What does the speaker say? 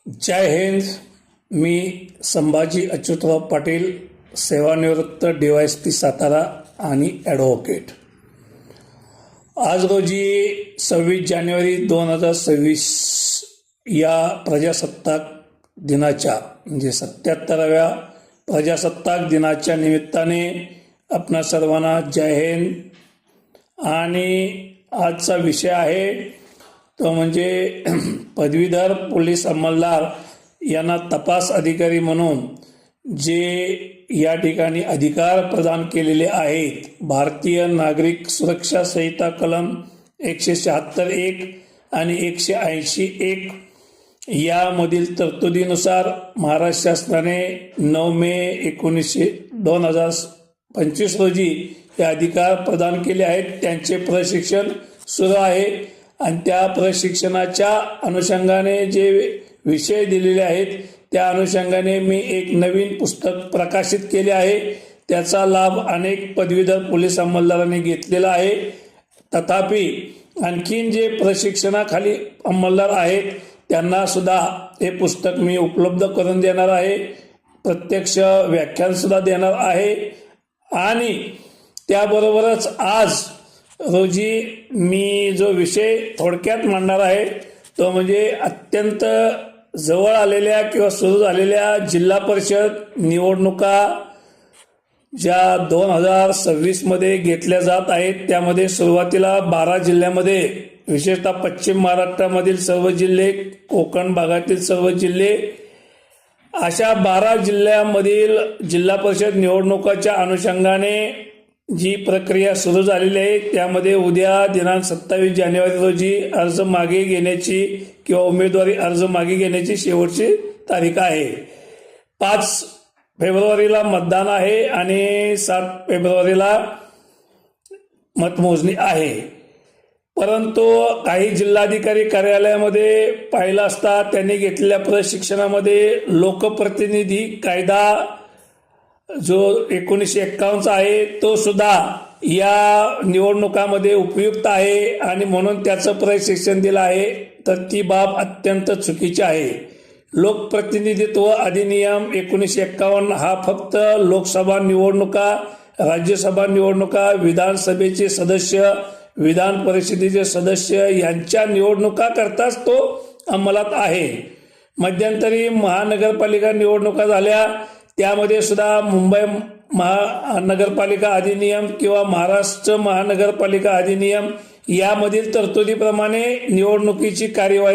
जय हिंद. मी संभाजी अच्युतराव पाटील, सेवानिवृत्त DYSP सातारा आणि advocate. आज रोजी 26 जानेवारी 2026 या प्रजासत्ताक दिनाच्या म्हणजे 77व्या प्रजासत्ताक दिनाच्या निमित्ताने आपणा सर्वांना जय हिंद. आणि आजचा विषय आहे तो म्हणजे पदवीधर पोलीस अंमलदार यांना तपास अधिकारी म्हणून जे या ठिकाणी अधिकार प्रदान केलेले आहेत. भारतीय नागरिक सुरक्षा संहिता कलम 176(1) आणि 180(1) यामधील तरतुदीनुसार महाराष्ट्र शासनाने 9 मे 2025 रोजी हे अधिकार प्रदान केले आहेत. त्यांचे प्रशिक्षण सुरू आहे आणि त्या प्रशिक्षणाच्या अनुषंगाने जे विषय दिलेले आहेत त्या अनुषंगाने मी एक नवीन पुस्तक प्रकाशित केले आहे. त्याचा लाभ अनेक पदवीधर पोलीस अंमलदारांनी घेतलेला आहे. तथापि आणखीन जे प्रशिक्षणाखाली अंमलदार आहेत त्यांना सुद्धा हे पुस्तक मी उपलब्ध करून देणार आहे. प्रत्यक्ष व्याख्यान सुद्धा देणार आहे. आणि त्याबरोबरच आज रोजी मी जो विषय थोडक्यात मांडणार आहे तो म्हणजे अत्यंत जवळ आलेल्या किंवा सुरू झालेल्या जिल्हा परिषद निवडणुका ज्या 2026 मध्ये घेतल्या जात आहेत. त्यामध्ये सुरुवातीला 12 जिल्ह्यामध्ये, विशेषतः पश्चिम महाराष्ट्रामधील सर्व जिल्हे, कोकण भागातील सर्व जिल्हे, अशा 12 जिल्ह्यामधील जिल्हा परिषद निवडणुकाच्या अनुषंगाने जी प्रक्रिया सुरू झालेली आहे त्यामध्ये उद्या दिनांक 27 जानेवारी रोजी अर्ज मागे घेण्याची किंवा उमेदवारी अर्ज मागे घेण्याची शेवटची तारीख आहे. 5 फेब्रुवारीला मतदान आहे आणि 7 फेब्रुवारीला मतमोजणी आहे. परंतु काही जिल्हाधिकारी कार्यालयामध्ये पाहिलं असता त्यांनी घेतलेल्या प्रशिक्षणामध्ये लोकप्रतिनिधी कायदा जो 1951 आहे तो सुद्धा या निवडणुकामध्ये उपयुक्त आहे आणि म्हणून त्याचं प्रशिक्षण दिलं आहे. तर ती बाब अत्यंत चुकीची आहे. लोकप्रतिनिधित्व अधिनियम 1951 हा फक्त लोकसभा निवडणुका, राज्यसभा निवडणुका, विधानसभेचे सदस्य, विधान परिषदेचे सदस्य यांच्या निवडणुका करताच तो अंमलात आहे. मध्यंतरी महानगरपालिका निवडणुका झाल्या, त्यामध्ये सुद्धा मुंबई महानगरपालिका अधिनियम किंवा महाराष्ट्र महानगरपालिका अधिनियम यामधील तरतुदीप्रमाणे निवडणुकीची कार्यवाही